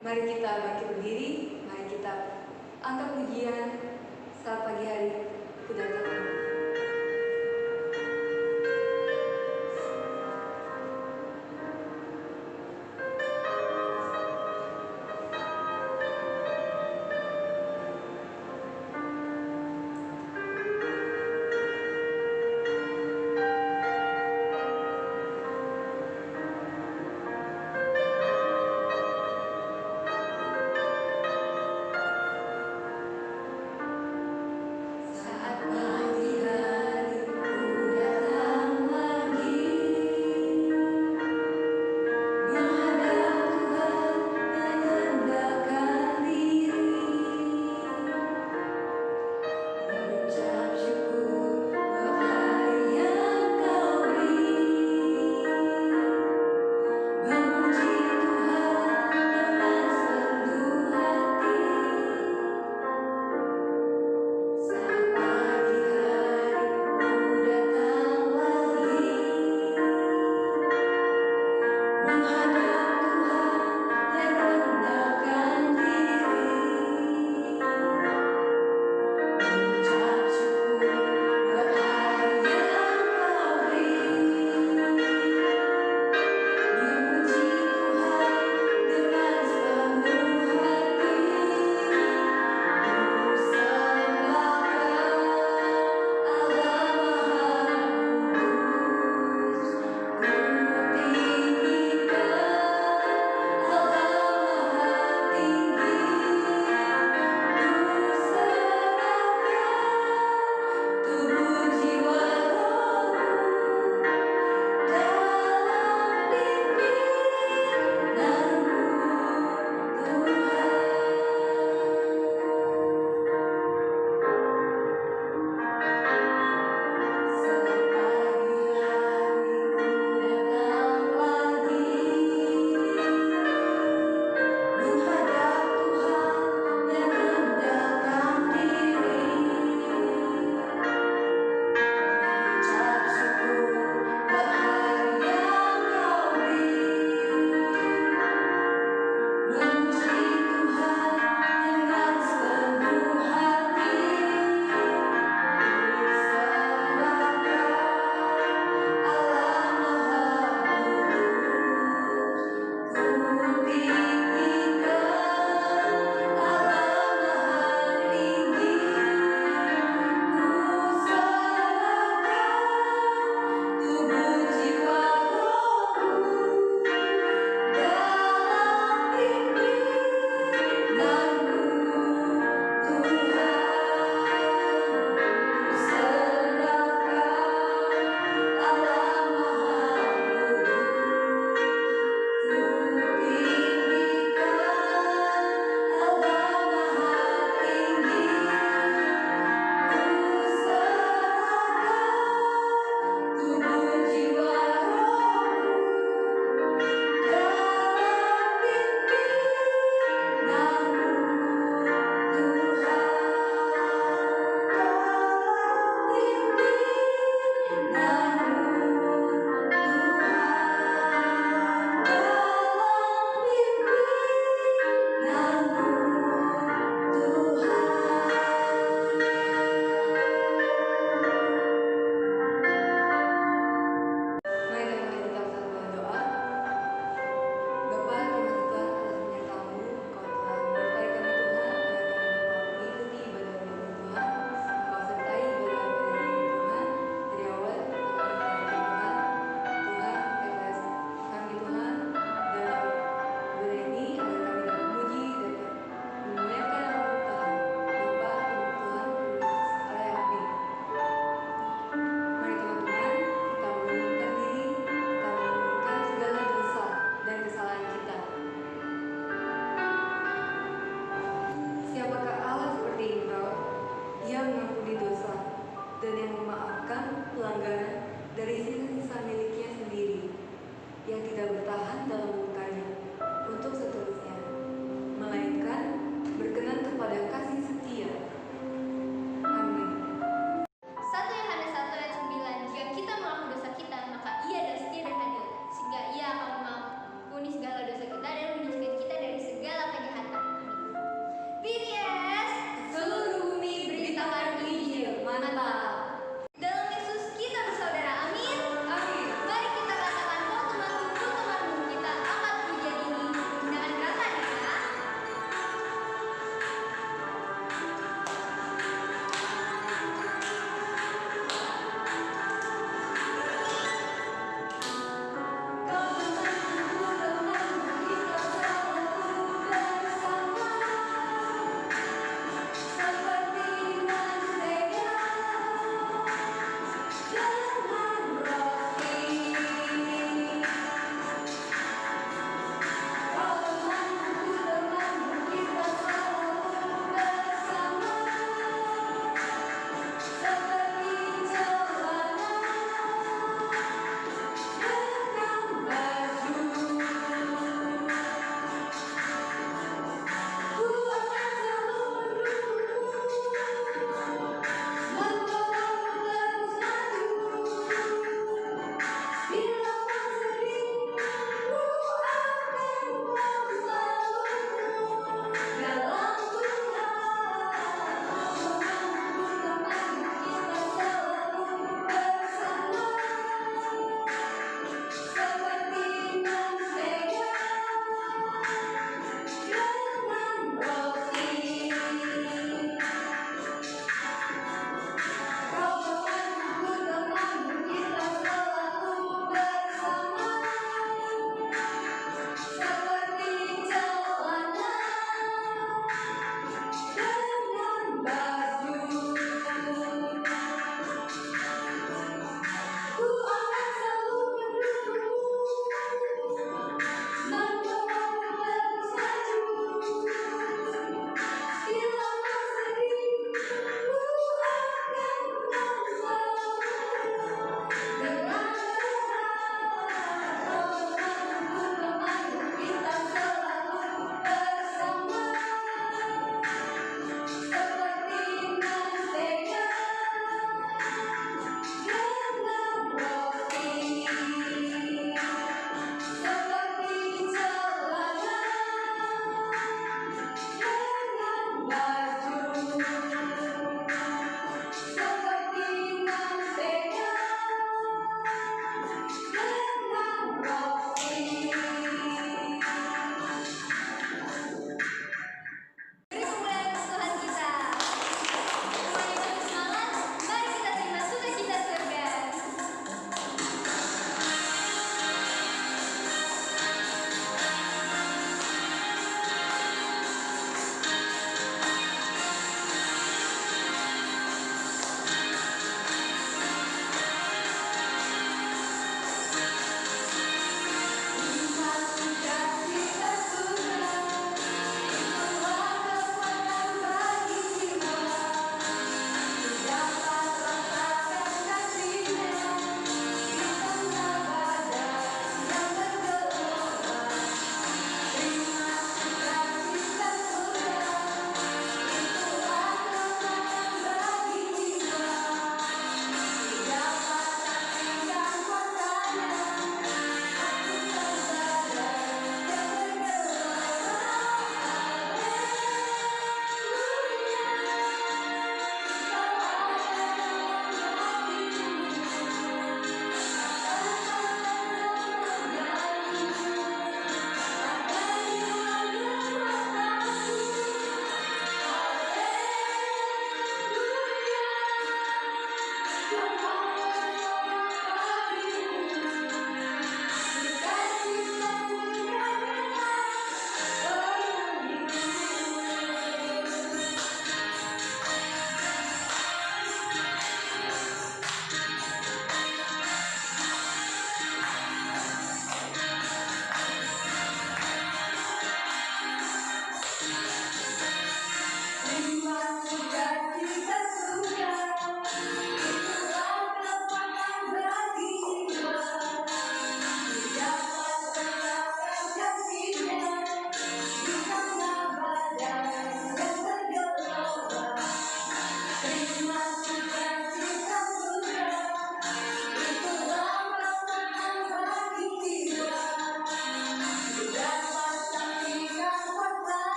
Mari kita bangkit berdiri, mari kita angkat pujian saat pagi hari kedatangan. Saat pagi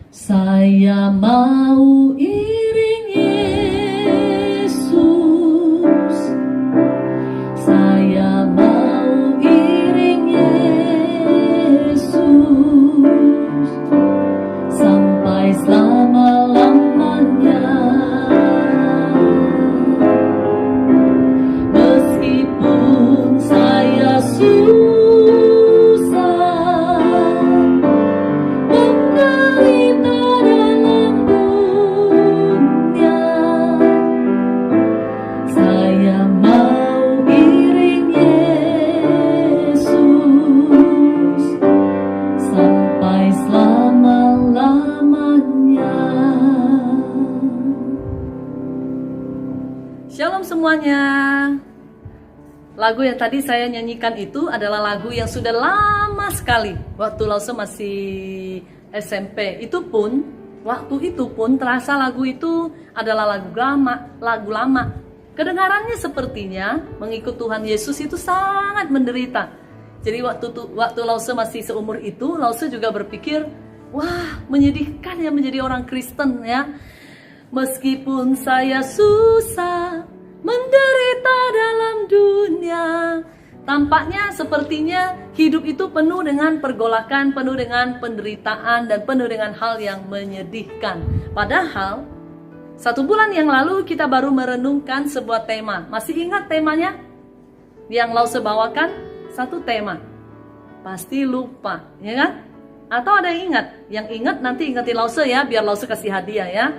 Saya mau iring Yesus, saya mau iring Yesus sampai selama-lamanya. Meskipun saya susah menderita dalam dunia, saya mau iring Yesus sampai selama-lamanya. Shalom semuanya. Lagu yang tadi saya nyanyikan itu adalah lagu yang sudah lama sekali. Waktu Lause masih SMP, waktu itu pun terasa lagu itu adalah lagu lama. Kedengarannya sepertinya mengikut Tuhan Yesus itu sangat menderita. Jadi waktu Lause masih seumur itu, Lause juga berpikir, wah, menyedihkan ya menjadi orang Kristen ya. Meskipun saya susah menderita dalam dunia, tampaknya sepertinya hidup itu penuh dengan pergolakan, penuh dengan penderitaan, dan penuh dengan hal yang menyedihkan. Padahal 1 bulan yang lalu kita baru merenungkan sebuah tema. Masih ingat temanya? Yang Lause bawakan satu tema. Pasti lupa, ya kan? Atau ada yang ingat? Yang ingat nanti ingetin Lause ya, biar Lause kasih hadiah ya.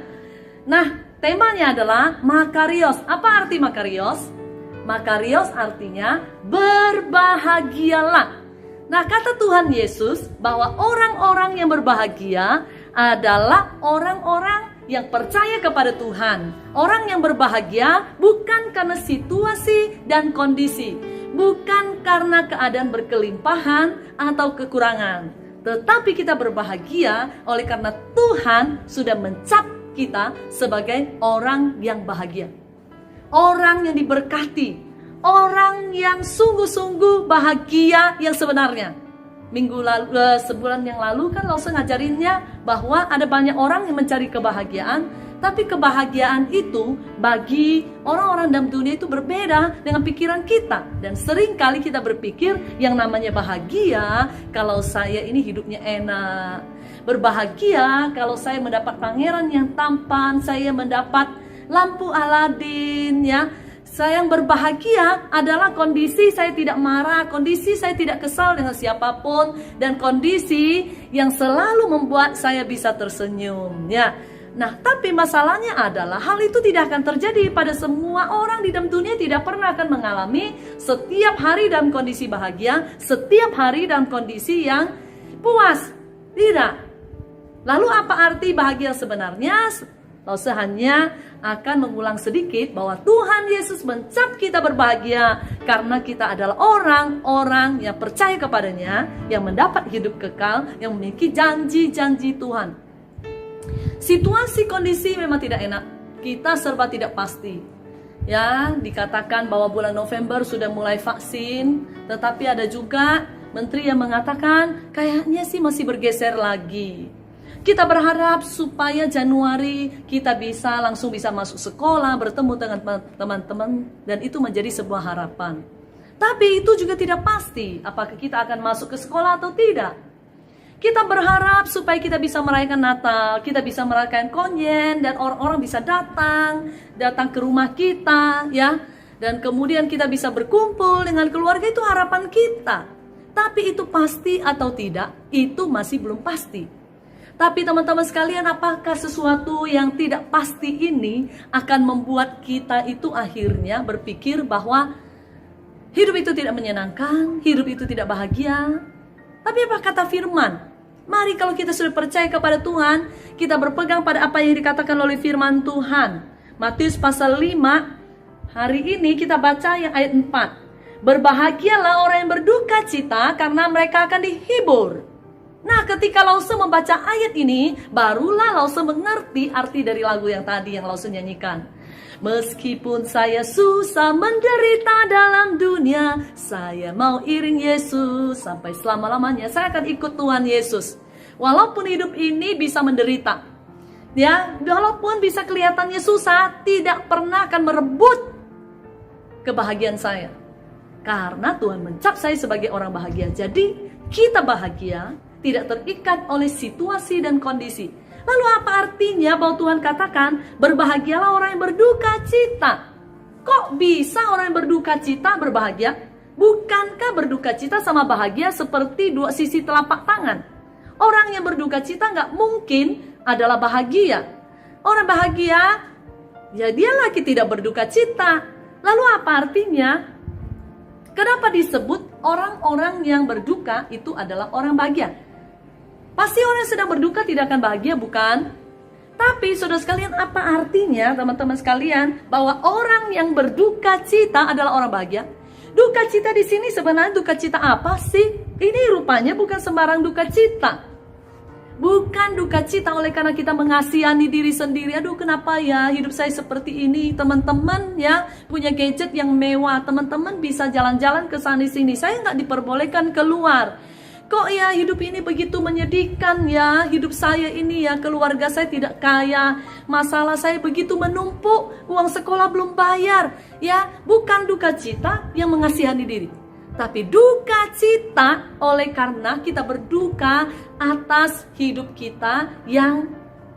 Nah, temanya adalah Makarios. Apa arti Makarios? Makarios artinya berbahagialah. Nah, kata Tuhan Yesus bahwa orang-orang yang berbahagia adalah orang-orang yang percaya kepada Tuhan. Orang yang berbahagia bukan karena situasi dan kondisi, bukan karena keadaan berkelimpahan atau kekurangan, tetapi kita berbahagia oleh karena Tuhan sudah mencap kita sebagai orang yang bahagia, orang yang diberkati, orang yang sungguh-sungguh bahagia yang sebenarnya. Sebulan yang lalu kan Lause ngajarinnya bahwa ada banyak orang yang mencari kebahagiaan, tapi kebahagiaan itu bagi orang-orang dalam dunia itu berbeda dengan pikiran kita. Dan seringkali kita berpikir yang namanya bahagia kalau saya ini hidupnya enak, berbahagia kalau saya mendapat pangeran yang tampan, saya mendapat lampu Aladin ya. Saya yang berbahagia adalah kondisi saya tidak marah, kondisi saya tidak kesal dengan siapapun, dan kondisi yang selalu membuat saya bisa tersenyum ya. Nah, tapi masalahnya adalah hal itu tidak akan terjadi pada semua orang di dalam dunia. Tidak pernah akan mengalami setiap hari dalam kondisi bahagia, setiap hari dalam kondisi yang puas. Tidak. Lalu apa arti bahagia sebenarnya? Lause hanya akan mengulang sedikit bahwa Tuhan Yesus mencap kita berbahagia karena kita adalah orang-orang yang percaya kepadanya, yang mendapat hidup kekal, yang memiliki janji-janji Tuhan. Situasi kondisi memang tidak enak, kita serba tidak pasti. Ya, dikatakan bahwa bulan November sudah mulai vaksin, tetapi ada juga menteri yang mengatakan kayaknya sih masih bergeser lagi. Kita berharap supaya Januari kita langsung bisa masuk sekolah, bertemu dengan teman-teman, dan itu menjadi sebuah harapan. Tapi itu juga tidak pasti apakah kita akan masuk ke sekolah atau tidak. Kita berharap supaya kita bisa merayakan Natal, kita bisa merayakan Konyen, dan orang-orang bisa datang ke rumah kita ya. Dan kemudian kita bisa berkumpul dengan keluarga, itu harapan kita. Tapi itu pasti atau tidak, itu masih belum pasti. Tapi teman-teman sekalian, apakah sesuatu yang tidak pasti ini akan membuat kita itu akhirnya berpikir bahwa hidup itu tidak menyenangkan, hidup itu tidak bahagia? Tapi apa kata firman? Mari kalau kita sudah percaya kepada Tuhan, kita berpegang pada apa yang dikatakan oleh firman Tuhan. Matius pasal 5, hari ini kita baca yang ayat 4. Berbahagialah orang yang berduka cita karena mereka akan dihibur. Nah, ketika Lause membaca ayat ini, barulah Lause mengerti arti dari lagu yang tadi yang Lause nyanyikan. Meskipun saya susah menderita dalam dunia, saya mau iring Yesus sampai selama-lamanya. Saya akan ikut Tuhan Yesus. Walaupun hidup ini bisa menderita, ya, walaupun bisa kelihatannya susah, tidak pernah akan merebut kebahagiaan saya. Karena Tuhan mencap saya sebagai orang bahagia. Jadi kita bahagia tidak terikat oleh situasi dan kondisi. Lalu apa artinya bahwa Tuhan katakan berbahagialah orang yang berduka cita? Kok bisa orang yang berduka cita berbahagia? Bukankah berduka cita sama bahagia seperti dua sisi telapak tangan? Orang yang berduka cita nggak mungkin adalah bahagia. Orang bahagia, ya dia lagi tidak berduka cita. Lalu apa artinya? Kenapa disebut orang-orang yang berduka itu adalah orang bahagia? Pasti orang yang sedang berduka tidak akan bahagia, bukan? Tapi saudara sekalian, apa artinya teman-teman sekalian bahwa orang yang berduka cita adalah orang bahagia? Duka cita di sini sebenarnya duka cita apa sih? Ini rupanya bukan sembarang duka cita. Bukan duka cita oleh karena kita mengasihani diri sendiri. Aduh, kenapa ya hidup saya seperti ini? Teman-teman ya punya gadget yang mewah, teman-teman bisa jalan-jalan ke sana sini. Saya nggak diperbolehkan keluar. Kok ya hidup ini begitu menyedihkan ya? Hidup saya ini ya, keluarga saya tidak kaya, masalah saya begitu menumpuk, uang sekolah belum bayar. Ya, bukan duka cita yang mengasihani diri, tapi duka cita oleh karena kita berduka atas hidup kita yang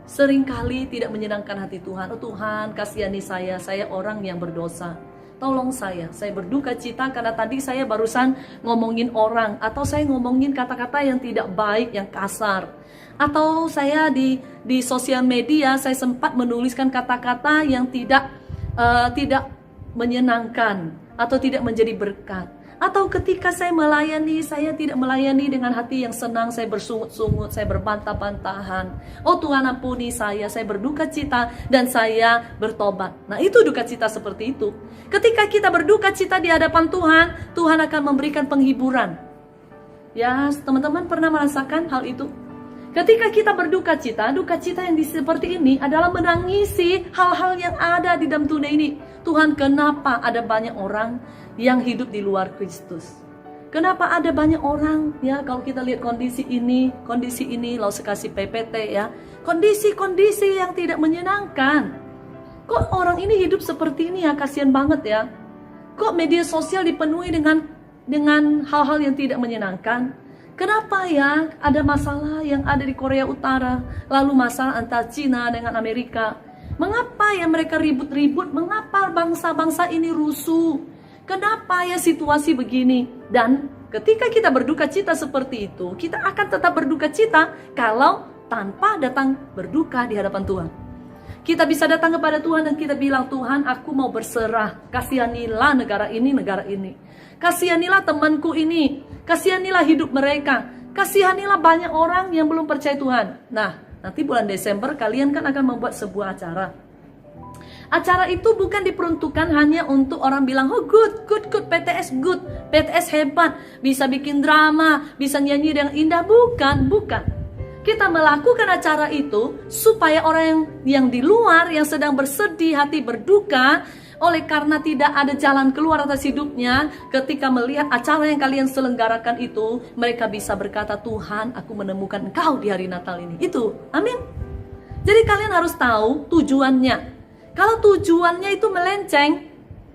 seringkali tidak menyenangkan hati Tuhan. Oh Tuhan, kasihani saya orang yang berdosa. Tolong saya berduka cita karena tadi saya barusan ngomongin orang, atau saya ngomongin kata-kata yang tidak baik, yang kasar. Atau saya di sosial media saya sempat menuliskan kata-kata yang tidak menyenangkan atau tidak menjadi berkat. Atau ketika saya melayani, saya tidak melayani dengan hati yang senang, saya bersungut-sungut, saya berbantah-bantahan. Oh Tuhan ampuni saya berduka cita dan saya bertobat. Nah itu duka cita seperti itu. Ketika kita berduka cita di hadapan Tuhan, Tuhan akan memberikan penghiburan. Ya, teman-teman pernah merasakan hal itu? Ketika kita berduka cita, duka cita yang seperti ini adalah menangisi hal-hal yang ada di dalam dunia ini. Tuhan, kenapa ada banyak orang yang hidup di luar Kristus? Kenapa ada banyak orang, ya kalau kita lihat kondisi ini, lalu sekasih PPT ya, kondisi-kondisi yang tidak menyenangkan. Kok orang ini hidup seperti ini ya, kasihan banget ya. Kok media sosial dipenuhi dengan hal-hal yang tidak menyenangkan? Kenapa ya ada masalah yang ada di Korea Utara, lalu masalah antara Cina dengan Amerika? Mengapa ya mereka ribut-ribut? Mengapa bangsa-bangsa ini rusuh? Kenapa ya situasi begini? Dan ketika kita berduka cita seperti itu, kita akan tetap berduka cita kalau tanpa datang berduka di hadapan Tuhan. Kita bisa datang kepada Tuhan dan kita bilang, Tuhan, aku mau berserah. Kasihanilah negara ini. Kasihanilah temanku ini. Kasihanilah hidup mereka. Kasihanilah banyak orang yang belum percaya Tuhan. Nah, nanti bulan Desember kalian kan akan membuat sebuah acara. Acara itu bukan diperuntukkan hanya untuk orang bilang, oh good, PTS good, PTS hebat, bisa bikin drama, bisa nyanyi dengan indah. Bukan. Kita melakukan acara itu supaya orang yang di luar, yang sedang bersedih hati, berduka, oleh karena tidak ada jalan keluar atas hidupnya, ketika melihat acara yang kalian selenggarakan itu, mereka bisa berkata, Tuhan, aku menemukan Engkau di hari Natal ini. Itu, amin. Jadi kalian harus tahu tujuannya. Kalau tujuannya itu melenceng,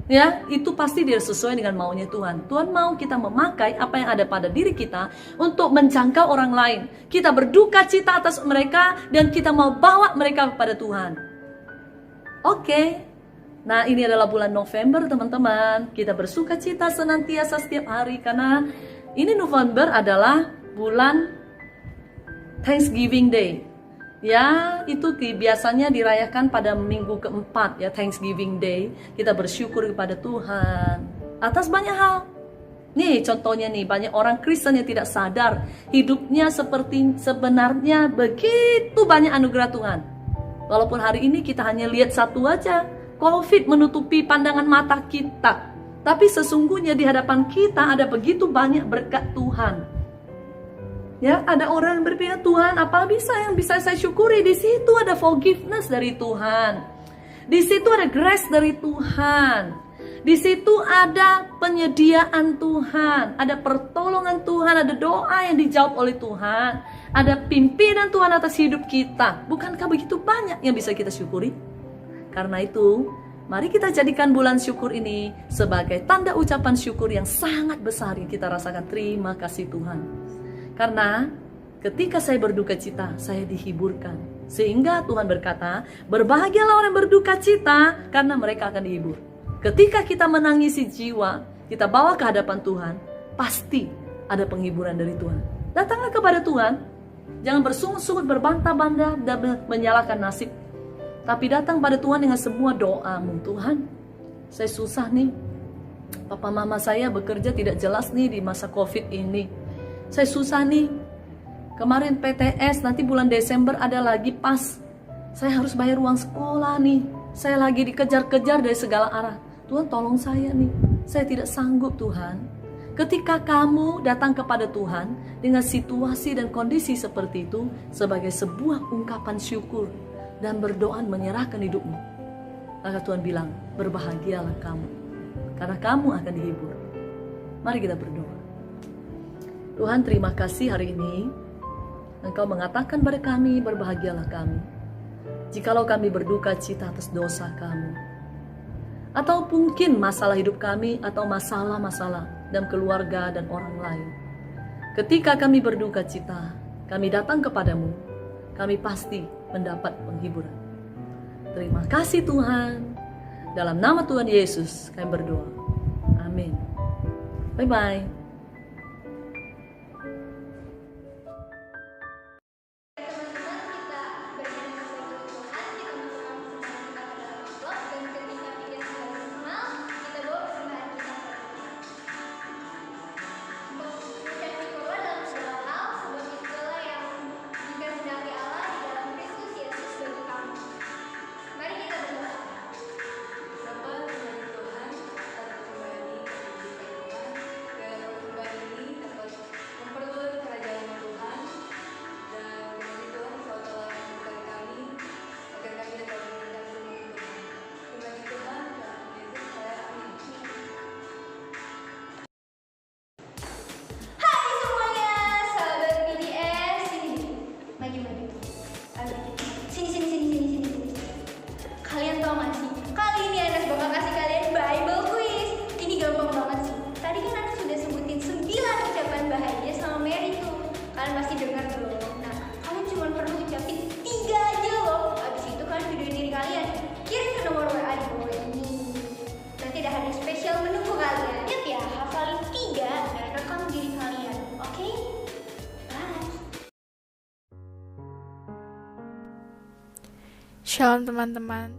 ya, itu pasti dia sesuai dengan maunya Tuhan. Tuhan mau kita memakai apa yang ada pada diri kita untuk menjangkau orang lain. Kita berduka cita atas mereka dan kita mau bawa mereka kepada Tuhan. Oke. Nah, ini adalah bulan November, teman-teman. Kita bersuka cita senantiasa setiap hari karena ini November adalah bulan Thanksgiving Day. Ya, itu biasanya dirayakan pada minggu keempat ya, Thanksgiving Day. Kita bersyukur kepada Tuhan atas banyak hal. Nih contohnya nih, banyak orang Kristen yang tidak sadar hidupnya seperti sebenarnya begitu banyak anugerah Tuhan. Walaupun hari ini kita hanya lihat satu aja, COVID menutupi pandangan mata kita, tapi sesungguhnya di hadapan kita ada begitu banyak berkat Tuhan. Ya, ada orang yang berpikir, Tuhan, apa yang bisa saya syukuri? Di situ ada forgiveness dari Tuhan. Di situ ada grace dari Tuhan. Di situ ada penyediaan Tuhan, ada pertolongan Tuhan, ada doa yang dijawab oleh Tuhan, ada pimpinan Tuhan atas hidup kita. Bukankah begitu banyak yang bisa kita syukuri? Karena itu, mari kita jadikan bulan syukur ini sebagai tanda ucapan syukur yang sangat besar yang kita rasakan. Terima kasih Tuhan. Karena ketika saya berduka cita, saya dihiburkan. Sehingga Tuhan berkata, berbahagialah orang yang berduka cita karena mereka akan dihibur. Ketika kita menangisi jiwa, kita bawa ke hadapan Tuhan, pasti ada penghiburan dari Tuhan. Datanglah kepada Tuhan, jangan bersungut-sungut, berbantah-bantah, dan menyalahkan nasib. Tapi datang pada Tuhan dengan semua doamu. Tuhan, saya susah nih. Papa mama saya bekerja tidak jelas nih di masa COVID ini. Saya susah nih. Kemarin PTS, nanti bulan Desember ada lagi pas. Saya harus bayar uang sekolah nih. Saya lagi dikejar-kejar dari segala arah. Tuhan tolong saya nih. Saya tidak sanggup Tuhan. Ketika kamu datang kepada Tuhan dengan situasi dan kondisi seperti itu sebagai sebuah ungkapan syukur dan berdoa menyerahkan hidupmu, maka Tuhan bilang, berbahagialah kamu karena kamu akan dihibur. Mari kita berdoa. Tuhan, terima kasih hari ini Engkau mengatakan pada kami, berbahagialah kami jikalau kami berduka cita atas dosa kami, atau mungkin masalah hidup kami, atau masalah-masalah dalam keluarga dan orang lain. Ketika kami berduka cita, kami datang kepadamu, kami pasti mendapat penghiburan. Terima kasih Tuhan. Dalam nama Tuhan Yesus kami berdoa. Amin. Bye-bye. Shalom teman-teman.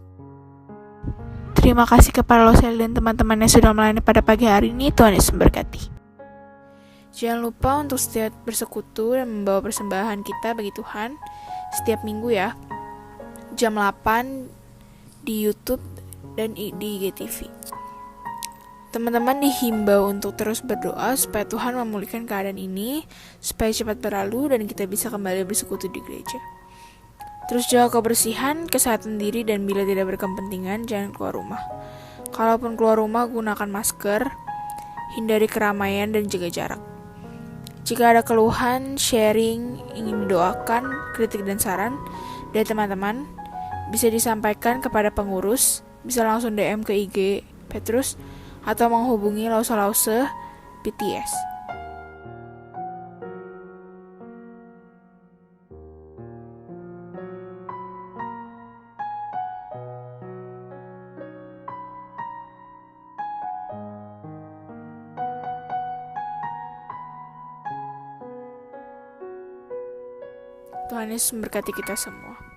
Terima kasih kepada Losel dan teman-teman yang sudah melayani pada pagi hari ini. Tuhan Yesus memberkati. Jangan lupa untuk setiap bersekutu dan membawa persembahan kita bagi Tuhan setiap minggu ya. Jam 8 di YouTube dan di IGTV. Teman-teman dihimbau untuk terus berdoa supaya Tuhan memulihkan keadaan ini, supaya cepat berlalu dan kita bisa kembali bersekutu di gereja. Terus jaga kebersihan, kesehatan diri, dan bila tidak berkepentingan, jangan keluar rumah. Kalaupun keluar rumah, gunakan masker, hindari keramaian, dan jaga jarak. Jika ada keluhan, sharing, ingin didoakan, kritik, dan saran dari teman-teman, bisa disampaikan kepada pengurus, bisa langsung DM ke IG Petrus, atau menghubungi Lause PTS. Tuhan Yesus memberkati kita semua.